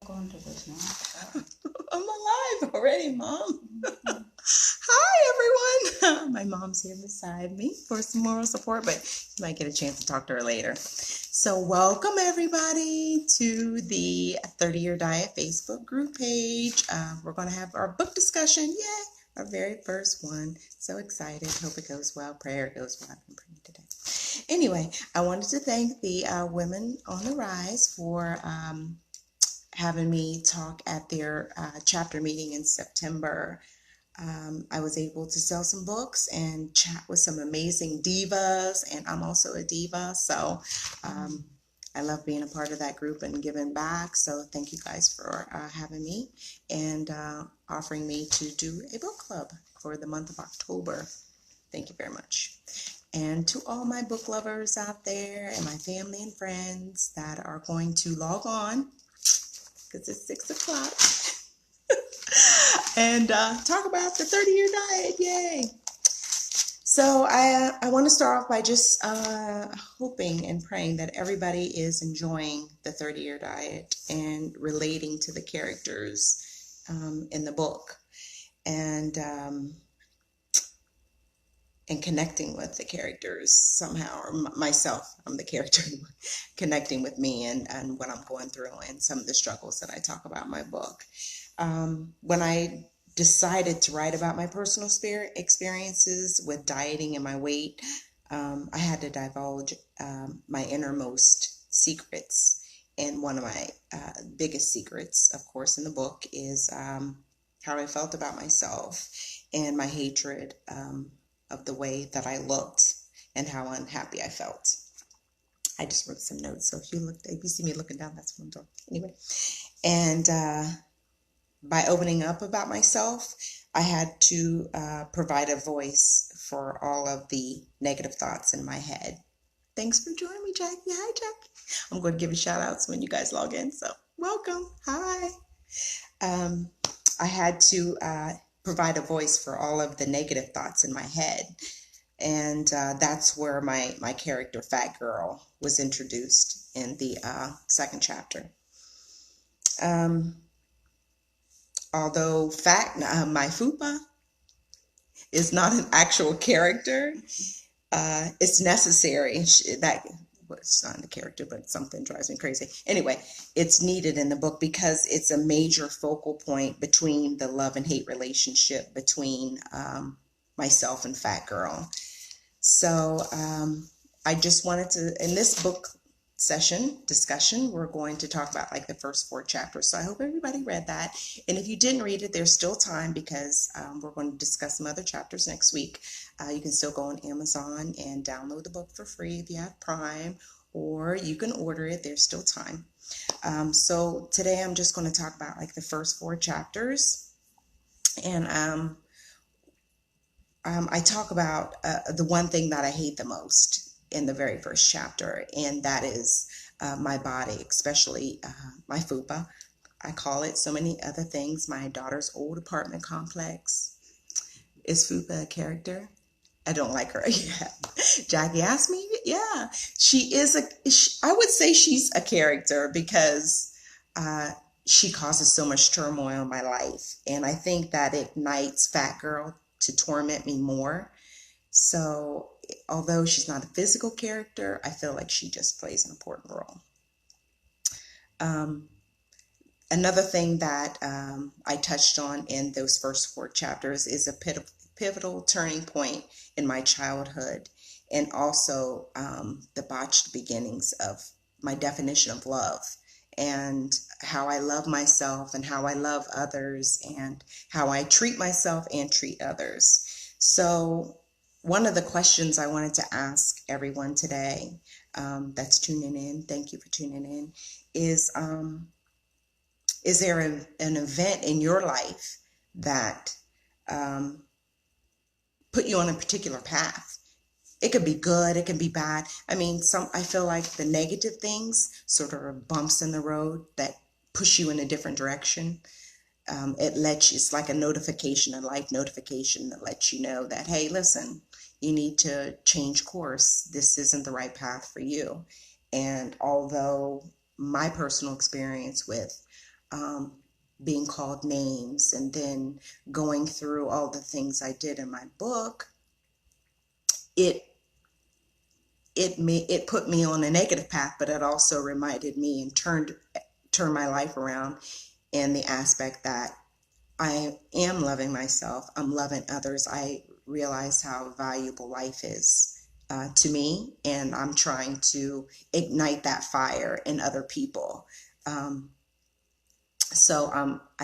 Going to this now. I'm alive already, Mom. Hi, everyone. My mom's here beside me for some moral support, but you might get a chance to talk to her later. So, welcome everybody to the 30-Year Diet Facebook group page. We're going to have our book discussion. Yay! Our very first one. So excited. Hope it goes well. Prayer goes well. I've been praying today. Anyway, I wanted to thank the Women on the Rise for having me talk at their chapter meeting in September. I was able to sell some books and chat with some amazing divas, and I'm also a diva, so I love being a part of that group and giving back. So thank you guys for having me and offering me to do a book club for the month of October. Thank you very much. And to all my book lovers out there and my family and friends that are going to log on, because it's 6 o'clock, and talk about the 30-year diet. Yay! So I want to start off by just hoping and praying that everybody is enjoying the 30-year diet and relating to the characters in the book, and connecting with the characters somehow, or myself, I'm the character, connecting with me and what I'm going through and some of the struggles that I talk about in my book. When I decided to write about my personal experiences with dieting and my weight, I had to divulge my innermost secrets. And one of my biggest secrets, of course, in the book is how I felt about myself and my hatred of the way that I looked and how unhappy I felt. I just wrote some notes, so if you see me looking down, that's what I'm doing. Anyway, and by opening up about myself, I had to provide a voice for all of the negative thoughts in my head. Thanks for joining me, Jackie. Hi, Jackie. I'm going to give you shout outs when you guys log in, so welcome. Hi. I had to provide a voice for all of the negative thoughts in my head. And that's where my character, Fat Girl, was introduced in the second chapter. Although my Fupa is not an actual character, it's necessary. It's not a character, but something drives me crazy. Anyway, it's needed in the book because it's a major focal point between the love and hate relationship between myself and Fat Girl. So I just wanted to, in this book discussion, we're going to talk about like the first 4 chapters. So I hope everybody read that. And if you didn't read it, there's still time because we're going to discuss some other chapters next week. You can still go on Amazon and download the book for free if you have Prime, or you can order it. There's still time. So today I'm just going to talk about like the first 4 chapters. And I talk about the one thing that I hate the most in the very first chapter, and that is my body, especially my fupa. I call it so many other things. My daughter's old apartment complex. Is fupa a character? I don't like her. Yeah. Jackie asked me. Yeah, she is I would say she's a character because she causes so much turmoil in my life, and I think that ignites Fat Girl to torment me more. So although she's not a physical character, I feel like she just plays an important role. Another thing that I touched on in those first 4 chapters is a pivotal turning point in my childhood, and also the botched beginnings of my definition of love, and how I love myself and how I love others and how I treat myself and treat others. So one of the questions I wanted to ask everyone today that's tuning in, thank you for tuning in, is there an event in your life that put you on a particular path? It could be good, it can be bad. I mean, I feel like the negative things sort of are bumps in the road that push you in a different direction. It's like a notification, a life notification that lets you know that, hey, listen, you need to change course. This isn't the right path for you. And although my personal experience with being called names, and then going through all the things I did in my book, it put me on a negative path, but it also reminded me and turned my life around in the aspect that I am loving myself, I'm loving others. I realize how valuable life is to me, and I'm trying to ignite that fire in other people. I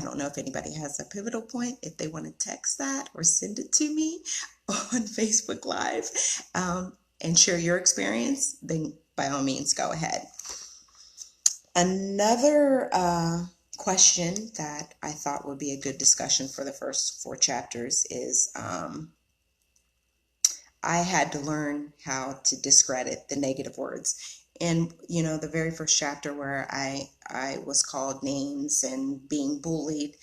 don't know if anybody has a pivotal point, if they want to text that or send it to me on Facebook Live, and share your experience, then by all means, go ahead. Another question that I thought would be a good discussion for the first 4 chapters is I had to learn how to discredit the negative words. And, the very first chapter where I was called names and being bullied,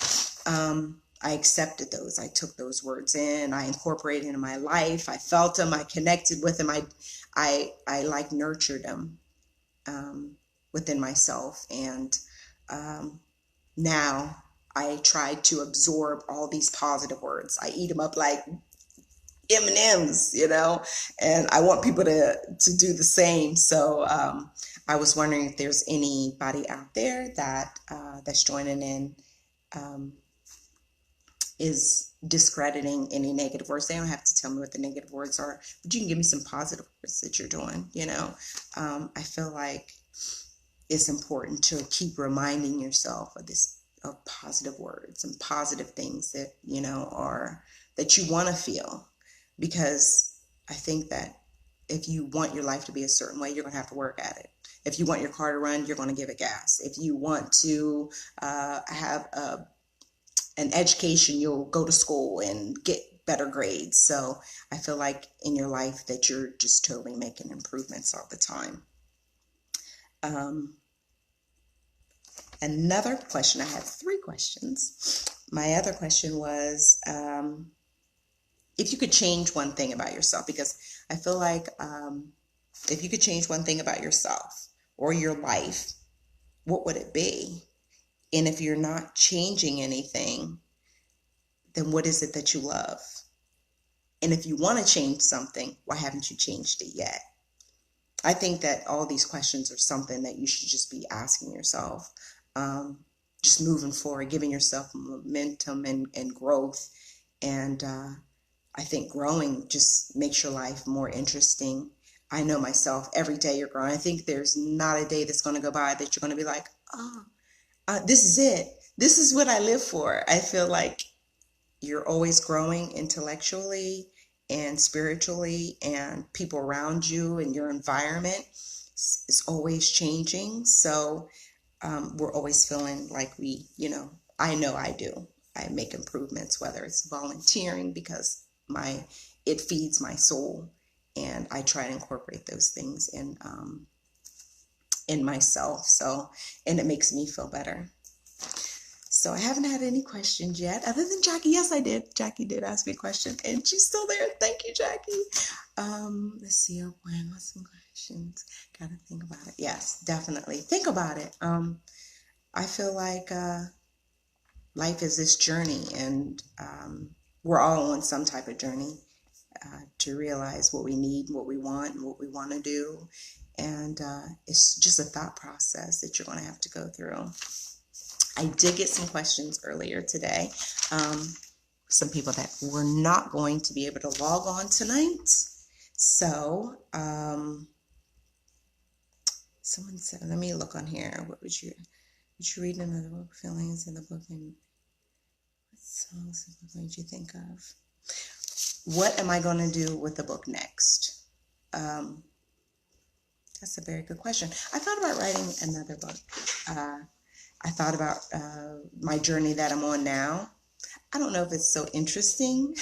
I accepted those. I took those words in, I incorporated into my life. I felt them, I connected with them. I like nurtured them within myself. And now I try to absorb all these positive words. I eat them up like M&Ms, and I want people to do the same. So I was wondering if there's anybody out there that that's joining in, is discrediting any negative words. They don't have to tell me what the negative words are, but you can give me some positive words that you're doing. I feel like it's important to keep reminding yourself of positive words and positive things that are that you want to feel, because I think that if you want your life to be a certain way, you're going to have to work at it. If you want your car to run, you're going to give it gas. If you want to have an education, you'll go to school and get better grades. So I feel like in your life that you're just totally making improvements all the time. Another question, I have 3 questions. My other question was, if you could change one thing about yourself, because I feel like if you could change one thing about yourself or your life, what would it be? And if you're not changing anything, then what is it that you love? And if you want to change something, why haven't you changed it yet? I think that all these questions are something that you should just be asking yourself, just moving forward, giving yourself momentum and growth. And I think growing just makes your life more interesting. I know myself, every day you're growing. I think there's not a day that's going to go by that you're going to be like, this is it. This is what I live for. I feel like you're always growing intellectually and spiritually, and people around you and your environment is always changing. So we're always feeling like I know I do. I make improvements, whether it's volunteering because it feeds my soul, and I try to incorporate those things in myself. So, and it makes me feel better. So I haven't had any questions yet, other than Jackie. Yes, I did. Jackie did ask me a question, and she's still there. Thank you, Jackie. Let's see. Oh, boy, I got some questions. Got to think about it. Yes, definitely. Think about it. I feel like life is this journey, and we're all on some type of journey to realize what we need, what we want, and what we want to do. And it's just a thought process that you're going to have to go through. I did get some questions earlier today. Some people that were not going to be able to log on tonight. So someone said, let me look on here. What would you read another book? Feelings in the book, and what songs did you think of? What am I going to do with the book next? That's a very good question. I thought about writing another book. I thought about my journey that I'm on now. I don't know if it's so interesting.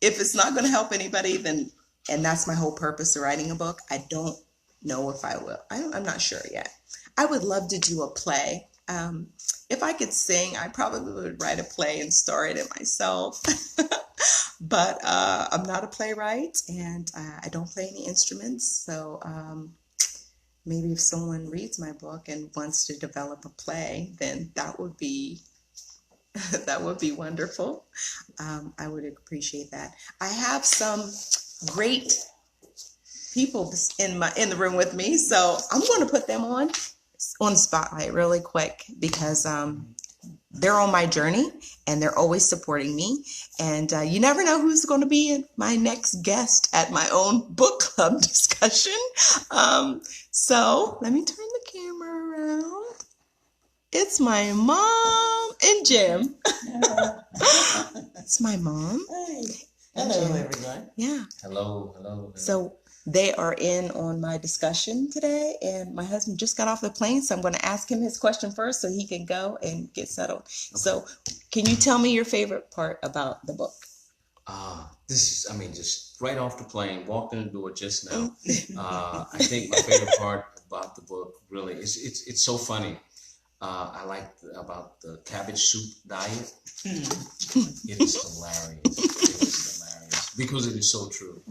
If it's not going to help anybody, then, and that's my whole purpose of writing a book, I don't know if I will. I'm not sure yet. I would love to do a play. If I could sing, I probably would write a play and star it in myself. But I'm not a playwright, and I don't play any instruments. So maybe if someone reads my book and wants to develop a play, then that would be that would be wonderful. I would appreciate that. I have some great people in the room with me, so I'm going to put them on the spotlight really quick because they're on my journey and they're always supporting me. And you never know who's going to be my next guest at my own book club discussion. So let me turn the camera around. It's my mom and Jim. It's my mom. Hey. Hello, everyone. Yeah. Hello. So they are in on my discussion today, and my husband just got off the plane, so I'm going to ask him his question first so he can go and get settled. Okay. So can you tell me your favorite part about the book? Just right off the plane, walked in the door just now. I think my favorite part about the book really is it's so funny. I like about the cabbage soup diet. It is hilarious. Because it is so true.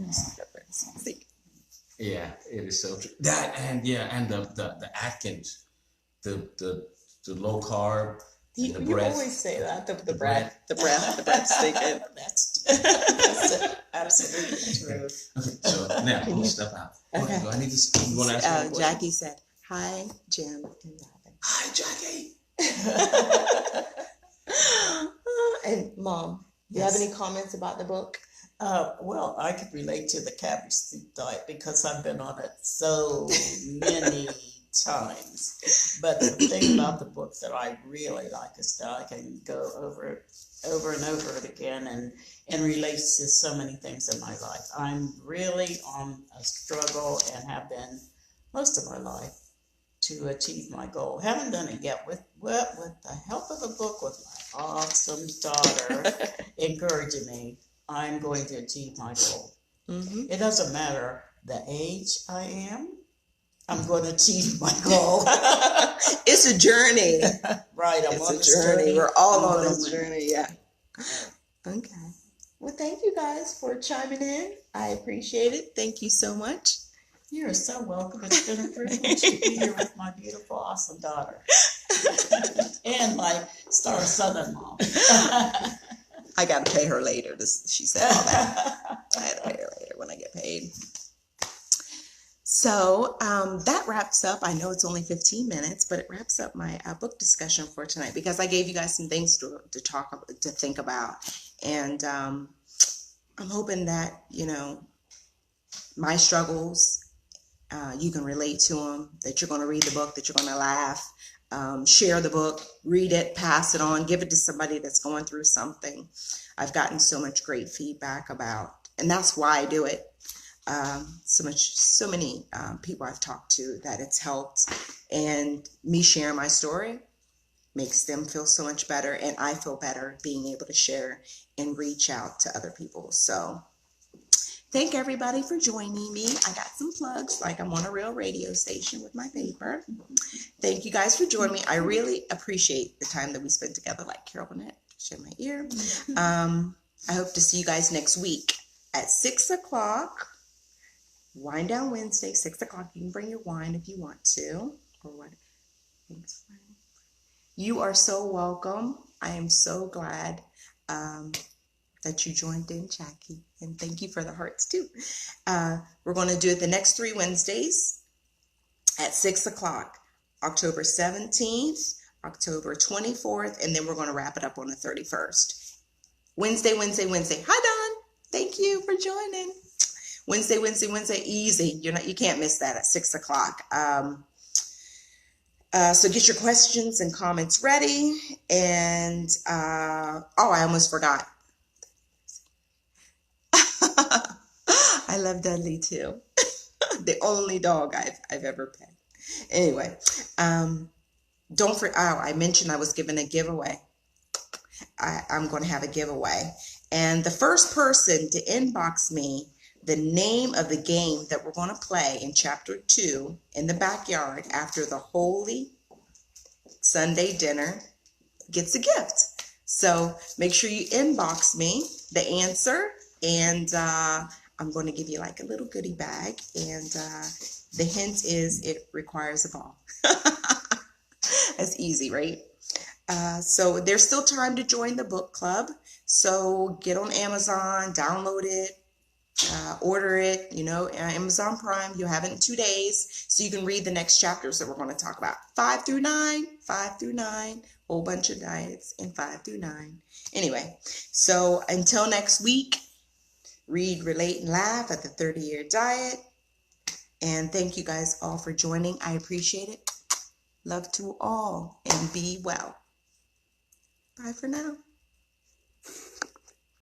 Yeah, it is so true. That and the Atkins, the low carb, and the bread. You always say that the bread sticking. That's absolutely true. Okay, so now we'll step out. Okay. Do I need to? You want to ask me? Jackie said, "Hi, Jim and Robin." Hi, Jackie. And Mom, do you have any comments about the book? Well, I could relate to the cabbage soup diet because I've been on it so many times. But the thing about the book that I really like is that I can go over it over and over it again and relates to so many things in my life. I'm really on a struggle and have been most of my life to achieve my goal. Haven't done it yet with the help of the book with my awesome daughter encouraging me. I'm going to achieve my goal. Mm-hmm. It doesn't matter the age I am. I'm going to achieve my goal. It's a journey. Right. It's a journey. We're all on this journey. Yeah. Okay. Well, thank you guys for chiming in. I appreciate it. Thank you so much. You're so welcome. It's been a privilege to be here with my beautiful, awesome daughter. And my star son-in-law. I got to pay her later. She said all that. I had to pay her later when I get paid. So that wraps up. I know it's only 15 minutes, but it wraps up my book discussion for tonight because I gave you guys some things to think about. And I'm hoping that, my struggles, you can relate to them, that you're going to read the book, that you're going to laugh. Share the book, read it, pass it on, give it to somebody that's going through something. I've gotten so much great feedback about, and that's why I do it. So many people I've talked to that it's helped, and me sharing my story makes them feel so much better, and I feel better being able to share and reach out to other people. So thank everybody for joining me. I got some plugs, like I'm on a real radio station with my paper. Thank you guys for joining me. I really appreciate the time that we spent together, like Carol Burnett, share my ear. I hope to see you guys next week at 6 o'clock. Wine Down Wednesday, 6 o'clock. You can bring your wine if you want to. Or what? Thanks. You are so welcome. I am so glad that you joined in, Jackie. And thank you for the hearts, too. We're going to do it the next 3 Wednesdays at 6 o'clock. October 17th, October 24th, and then we're going to wrap it up on the 31st. Wednesday. Hi, Don. Thank you for joining. Wednesday, easy. You can't miss that at 6 o'clock. So get your questions and comments ready. And, I almost forgot. I love Dudley too. The only dog I've ever pet. Anyway, don't forget, I mentioned I was giving a giveaway. I'm going to have a giveaway. And the first person to inbox me the name of the game that we're going to play in chapter 2 in the backyard after the Holy Sunday dinner gets a gift. So make sure you inbox me the answer, and I'm going to give you like a little goodie bag, and The hint is it requires a ball. That's easy, right? So there's still time to join the book club. So get on Amazon, download it, order it, Amazon Prime. You have it in 2 days so you can read the next chapters that we're going to talk about. 5 through 9, whole bunch of diets in 5 through 9. Anyway, so until next week, read, relate, and laugh at the 30-Year Diet. And thank you guys all for joining. I appreciate it. Love to all and be well. Bye for now.